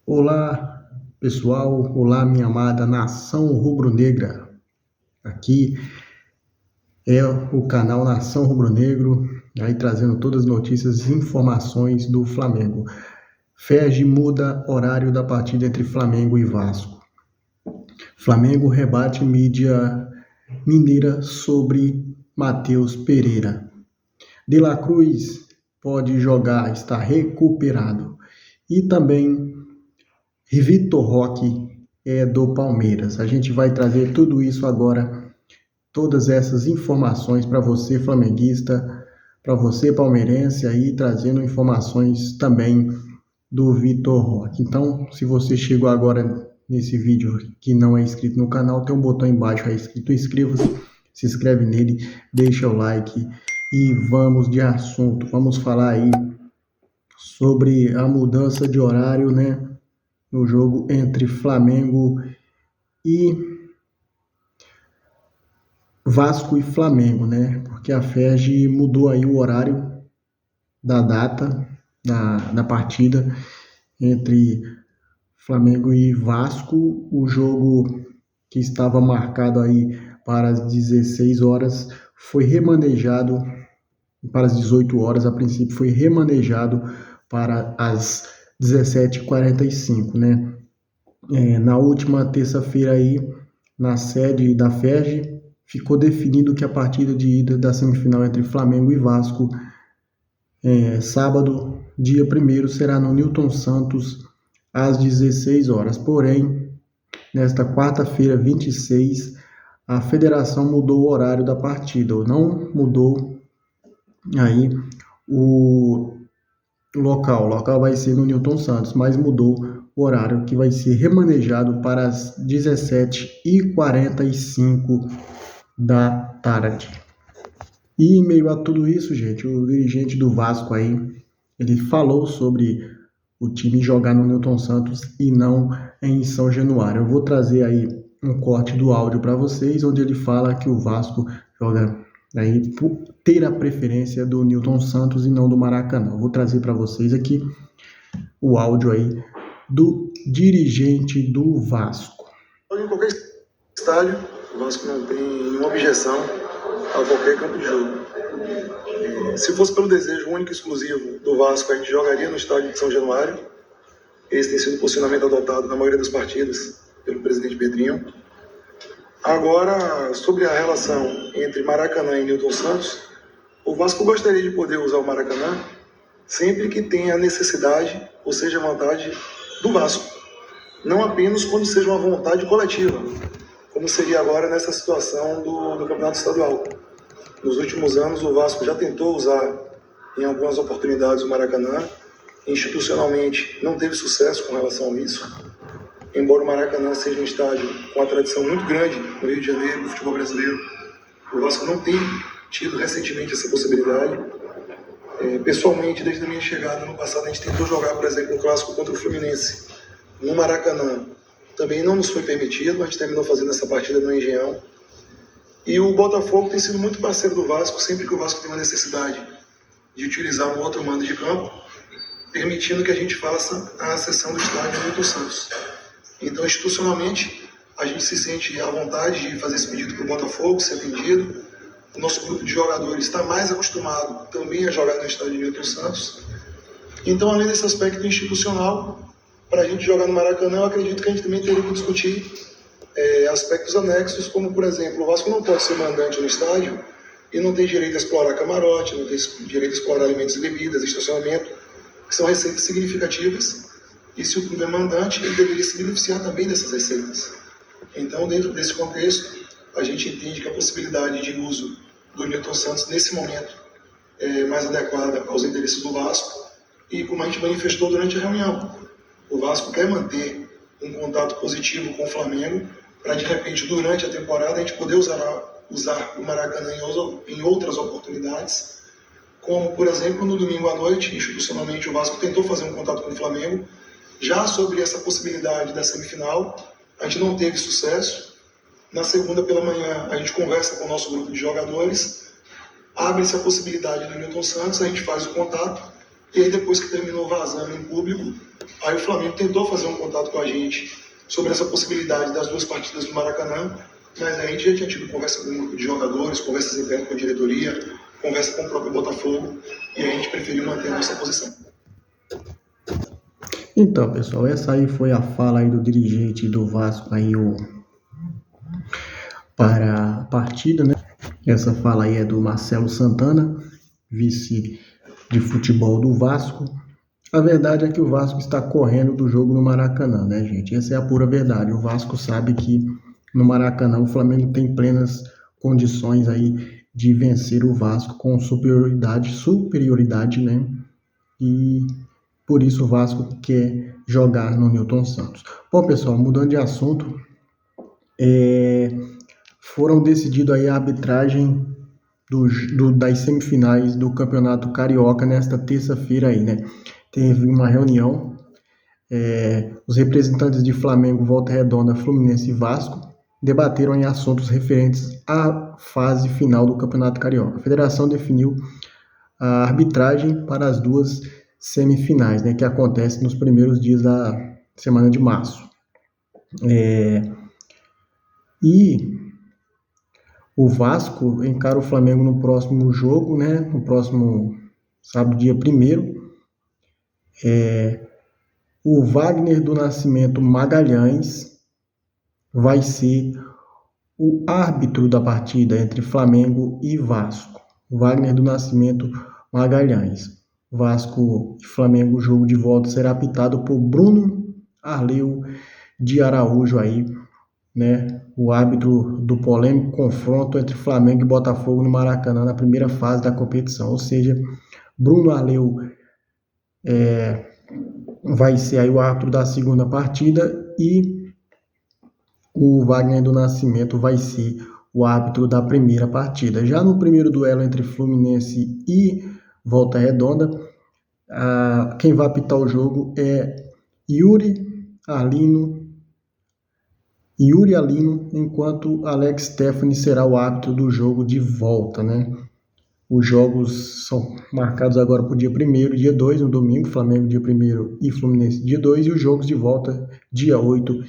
Olá, pessoal. Olá, minha amada nação rubro-negra. Aqui é o canal Nação Rubro-Negro, aí trazendo todas as notícias e informações do Flamengo. Ferg muda horário da partida entre Flamengo e Vasco. Flamengo rebate mídia mineira sobre Matheus Pereira. De La Cruz pode jogar, está recuperado. E também Vitor Roque é do Palmeiras. A gente vai trazer tudo isso agora, todas essas informações para você flamenguista, para você palmeirense aí, trazendo informações também do Vitor Roque. Então, se você chegou agora nesse vídeo que não é inscrito no canal, tem um botão embaixo aí escrito inscreva-se, se inscreve nele, deixa o like e vamos de assunto. Vamos falar aí sobre a mudança de horário, né? No jogo entre Flamengo e Vasco e Flamengo, né? Porque a Ferg mudou aí o horário da data da partida entre Flamengo e Vasco. O jogo que estava marcado aí para as 16 horas foi remanejado para as 18 horas, a princípio foi remanejado para as 17h45, né? Na última terça-feira aí, na sede da Ferg, ficou definido que a partida de ida da semifinal entre Flamengo e Vasco, sábado, dia 1º, será no Newton Santos, às 16 horas. Porém, nesta quarta-feira, 26, a federação mudou o horário da partida, ou não mudou aí o local. O local vai ser no Newton Santos, mas mudou o horário, que vai ser remanejado para as 17h45 da tarde. E em meio a tudo isso, gente, o dirigente do Vasco aí, ele falou sobre o time jogar no Newton Santos e não em São Januário. Eu vou trazer aí um corte do áudio para vocês, onde ele fala que o Vasco joga aí por ter a preferência do Newton Santos e não do Maracanã. Eu vou trazer para vocês aqui o áudio aí do dirigente do Vasco. Em qualquer estádio, o Vasco não tem nenhuma objeção a qualquer campo de jogo. Se fosse pelo desejo único e exclusivo do Vasco, a gente jogaria no estádio de São Januário. Esse tem sido o posicionamento adotado na maioria das partidas pelo presidente Pedrinho. Agora, sobre a relação entre Maracanã e Newton Santos, o Vasco gostaria de poder usar o Maracanã sempre que tenha necessidade, ou seja, vontade do Vasco. Não apenas quando seja uma vontade coletiva, como seria agora nessa situação do Campeonato Estadual. Nos últimos anos, o Vasco já tentou usar em algumas oportunidades o Maracanã. Institucionalmente, não teve sucesso com relação a isso. Embora o Maracanã seja um estádio com uma tradição muito grande no Rio de Janeiro, no futebol brasileiro, o Vasco não tem tido recentemente essa possibilidade. Pessoalmente, desde a minha chegada no passado, a gente tentou jogar, por exemplo, um clássico contra o Fluminense no Maracanã. Também não nos foi permitido, a gente terminou fazendo essa partida no Engenhão. E o Botafogo tem sido muito parceiro do Vasco, sempre que o Vasco tem uma necessidade de utilizar um outro mando de campo, permitindo que a gente faça a acessão do estádio Newton Santos. Então, institucionalmente, a gente se sente à vontade de fazer esse pedido para o Botafogo, ser atendido. O nosso grupo de jogadores está mais acostumado também a jogar no estádio Newton Santos. Então, além desse aspecto institucional, para a gente jogar no Maracanã, eu acredito que a gente também teria que discutir aspectos anexos, como, por exemplo, o Vasco não pode ser mandante no estádio e não tem direito a explorar camarote, não tem direito a explorar alimentos e bebidas, estacionamento, que são receitas significativas. E se o clube é mandante, ele deveria se beneficiar também dessas receitas. Então, dentro desse contexto, a gente entende que a possibilidade de uso do Newton Santos, nesse momento, é mais adequada aos interesses do Vasco. E como a gente manifestou durante a reunião, o Vasco quer manter um contato positivo com o Flamengo, para, de repente, durante a temporada, a gente poder usar o Maracanã em outras oportunidades, como, por exemplo, no domingo à noite, institucionalmente, o Vasco tentou fazer um contato com o Flamengo, já sobre essa possibilidade da semifinal. A gente não teve sucesso. Na segunda pela manhã, a gente conversa com o nosso grupo de jogadores, abre-se a possibilidade do Newton Santos, a gente faz o contato, E aí depois que terminou vazando em público, aí o Flamengo tentou fazer um contato com a gente sobre essa possibilidade das 2 partidas do Maracanã, mas a gente já tinha tido conversa com um grupo de jogadores, conversas internas com a diretoria, conversa com o próprio Botafogo, e a gente preferiu manter a nossa posição. Então, pessoal, essa aí foi a fala aí do dirigente do Vasco aí para a partida, né? Essa fala aí é do Marcelo Santana, vice de futebol do Vasco. A verdade é que o Vasco está correndo do jogo no Maracanã, né, gente? Essa é a pura verdade. O Vasco sabe que no Maracanã o Flamengo tem plenas condições aí de vencer o Vasco com superioridade, né? E por isso o Vasco quer jogar no Newton Santos. Bom, pessoal, mudando de assunto, foram decididas aí a arbitragem das semifinais do Campeonato Carioca nesta terça-feira aí, né? Teve uma reunião, os representantes de Flamengo, Volta Redonda, Fluminense e Vasco debateram em assuntos referentes à fase final do Campeonato Carioca. A federação definiu a arbitragem para as 2 semifinais, né, que acontecem nos primeiros dias da semana de março. E o Vasco encara o Flamengo no próximo jogo, né, no próximo sábado, dia 1º. O Wagner do Nascimento Magalhães vai ser o árbitro da partida entre Flamengo e Vasco. Wagner do Nascimento Magalhães. Vasco e Flamengo, o jogo de volta será apitado por Bruno Arleu de Araújo aí, né? O árbitro do polêmico confronto entre Flamengo e Botafogo no Maracanã na primeira fase da competição. Ou seja, Bruno Arleu vai ser aí o árbitro da segunda partida e o Wagner do Nascimento vai ser o árbitro da primeira partida. Já no primeiro duelo entre Fluminense e Volta Redonda, quem vai apitar o jogo é Yuri Alino, enquanto Alex Stephanie será o árbitro do jogo de volta, né? Os jogos são marcados agora para o dia 1º, dia 2, no domingo, Flamengo dia 1º e Fluminense dia 2, e os jogos de volta dia 8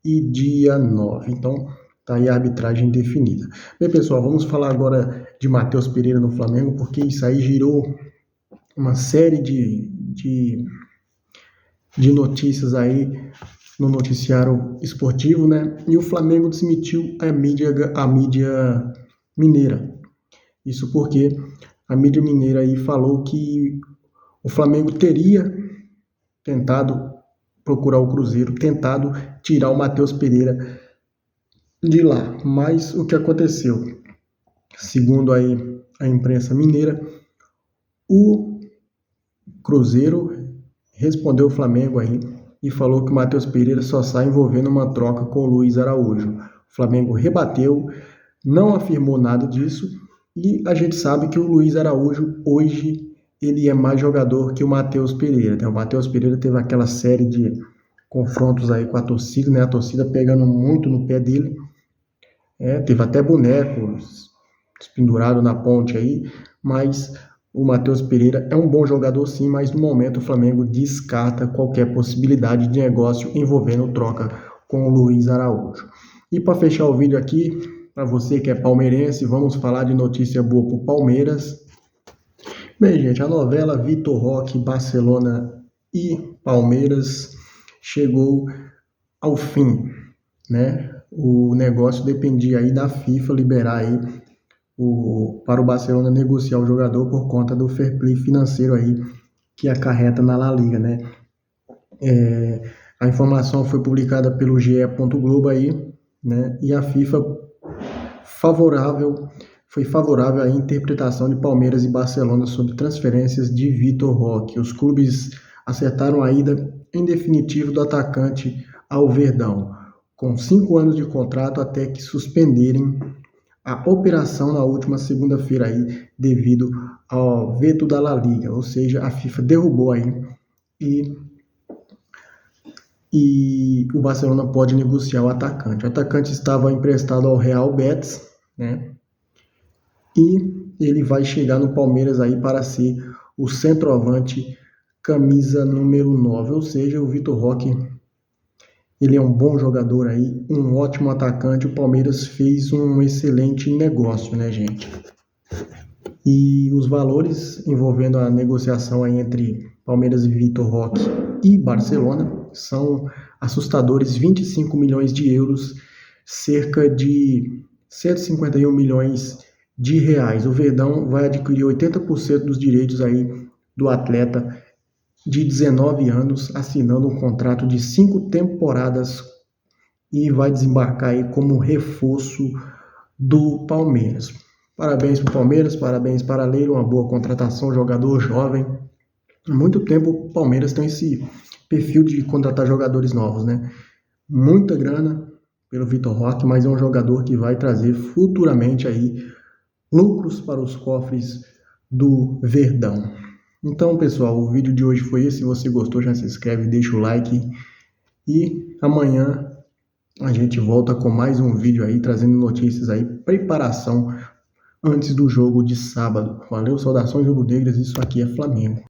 e dia 9. Então, tá aí a arbitragem definida. Bem, pessoal, vamos falar agora de Matheus Pereira no Flamengo, porque isso aí girou uma série de notícias aí no noticiário esportivo, né? E o Flamengo desmentiu a mídia mineira. Isso porque a mídia mineira aí falou que o Flamengo teria tentado procurar o Cruzeiro, tentado tirar o Matheus Pereira de lá. Mas o que aconteceu? Segundo aí a imprensa mineira, o Cruzeiro respondeu o Flamengo aí e falou que o Matheus Pereira só sai envolvendo uma troca com o Luiz Araújo. O Flamengo rebateu, não afirmou nada disso, e a gente sabe que o Luiz Araújo hoje ele é mais jogador que o Matheus Pereira, né? O Matheus Pereira teve aquela série de confrontos aí com a torcida, né? A torcida pegando muito no pé dele, teve até bonecos pendurado na ponte aí, mas o Matheus Pereira é um bom jogador sim, mas no momento o Flamengo descarta qualquer possibilidade de negócio envolvendo troca com o Luiz Araújo. E para fechar o vídeo aqui, para você que é palmeirense, vamos falar de notícia boa para o Palmeiras. Bem, gente, a novela Vitor Roque, Barcelona e Palmeiras chegou ao fim, né? O negócio dependia aí da FIFA liberar aí para o Barcelona negociar o jogador por conta do fair play financeiro aí que acarreta na La Liga, né? A informação foi publicada pelo GE. Globo aí, né? E a FIFA foi favorável à interpretação de Palmeiras e Barcelona sobre transferências de Vitor Roque. Os clubes acertaram a ida em definitivo do atacante ao Verdão, com 5 anos de contrato até que suspenderem a operação na última segunda-feira aí, devido ao veto da La Liga, ou seja, a FIFA derrubou aí e o Barcelona pode negociar o atacante. O atacante estava emprestado ao Real Betis, né? E ele vai chegar no Palmeiras aí para ser o centroavante camisa número 9, ou seja, o Vitor Roque, ele é um bom jogador aí, um ótimo atacante. O Palmeiras fez um excelente negócio, né, gente? E os valores envolvendo a negociação aí entre Palmeiras e Vitor Roque e Barcelona são assustadores: 25 milhões de euros, cerca de 151 milhões de reais. O Verdão vai adquirir 80% dos direitos aí do atleta de 19 anos, assinando um contrato de 5 temporadas e vai desembarcar aí como reforço do Palmeiras. Parabéns para o Palmeiras, parabéns para a Leila, uma boa contratação, jogador jovem. Há muito tempo o Palmeiras tem esse perfil de contratar jogadores novos, né? Muita grana pelo Vitor Roque, mas é um jogador que vai trazer futuramente aí lucros para os cofres do Verdão. Então, pessoal, o vídeo de hoje foi esse. Se você gostou, já se inscreve, deixa o like. E amanhã a gente volta com mais um vídeo aí, trazendo notícias aí, preparação antes do jogo de sábado. Valeu, saudações rubro-negras, isso aqui é Flamengo.